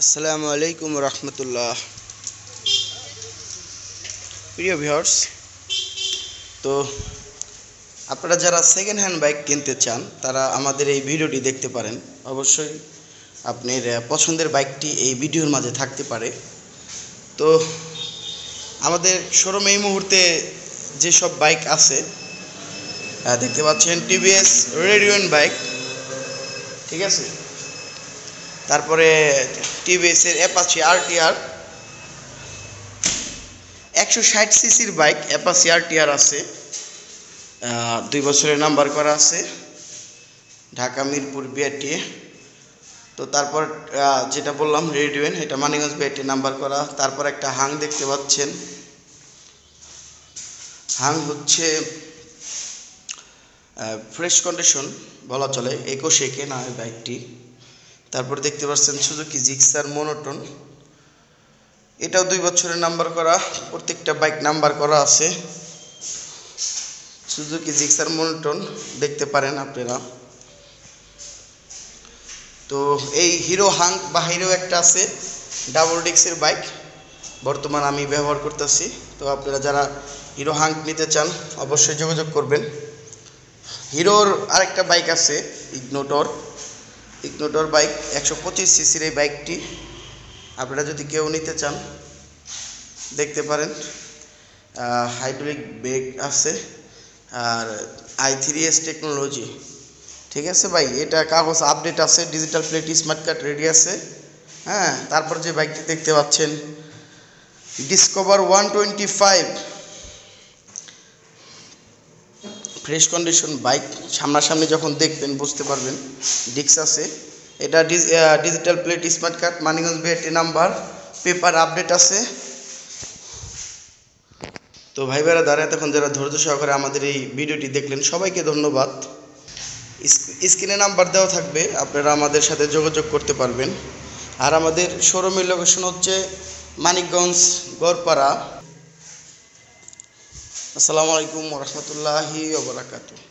আসসালামু আলাইকুম রহমতুল্লাহ। প্রিয় ভিউয়ার্স, তো আপনারা যারা সেকেন্ড হ্যান্ড বাইক কিনতে চান তারা আমাদের এই ভিডিওটি দেখতে পারেন। অবশ্যই আপনার পছন্দের বাইকটি এই ভিডিওর মাঝে থাকতে পারে। তো আমাদের শোরুমে এই মুহূর্তে যেসব বাইক আছে দেখতে পাচ্ছেন টিভিএস রেডিয়ন বাইক, ঠিক আছে। তারপরে টিভিএসের অ্যাপাচি আরটিআর 160 সিসির বাইক অ্যাপাচি আরটিআর আছে, 2 বছরের নাম্বার করা আছে, ঢাকা মিরপুর বিআরটিএ। তো তারপর যেটা বললাম রেডিওন, এটা মানিকগঞ্জ বিআরটিএ নাম্বার করা। তারপর একটা হাং দেখতে পাচ্ছেন, হাং হচ্ছে ফ্রেশ কন্ডিশন বলা চলে, 21 কেনা এই বাইকটি। তারপর দেখতে পাচ্ছেন সুজুকি জিক্সার মনোটন, এটাও 2 বছরের নাম্বার করা, প্রত্যেকটা বাইক নাম্বার করা আছে। সুজুকি জিক্সার মনোটন দেখতে পারেন আপনারা। তো এই হিরো হাং বা হিরো একটা আছে ডাবল ডিস্কের বাইক, বর্তমান আমি ব্যবহার করতেছি। তো আপনারা যারা হিরো হাং নিতে চান অবশ্যই যোগাযোগ করবেন। হিরোর আরেকটা বাইক আছে ইগনোটর বাইক, 125 সিসির এই বাইকটি আপনারা যদি কেউ নিতে চান দেখতে পারেন। হাইড্রোলিক ব্রেক আছে আর i3s টেকনোলজি, ঠিক আছে ভাই। এটা কাগজ আপডেট আছে, digital plate, smart card ready আছে। হ্যাঁ, তারপর যে বাইকটি দেখতে পাচ্ছেন ডিসকভার 125 ফ্রেশ কন্ডিশন বাইক, সামনাসামনি যখন দেখবেন বুঝতে পারবেন ডিস্ক আছে। এটা digital plate, smart card, Manikganj BRT number, paper update আছে। তো ভাই বেড়াদার, এতক্ষণ যারা ধৈর্য সহকারে আমাদের এই ভিডিওটি দেখলেন সবাইকে ধন্যবাদ। স্ক্রিনে নাম্বার দেওয়া থাকবে, আপনারা আমাদের সাথে যোগাযোগ করতে পারবেন। আর আমাদের শোরুমের লোকেশন হচ্ছে মানিকগঞ্জ গড়পাড়া। আসসালামু আলাইকুম ওয়া রাহমাতুল্লাহি ওয়া বারাকাতুহু।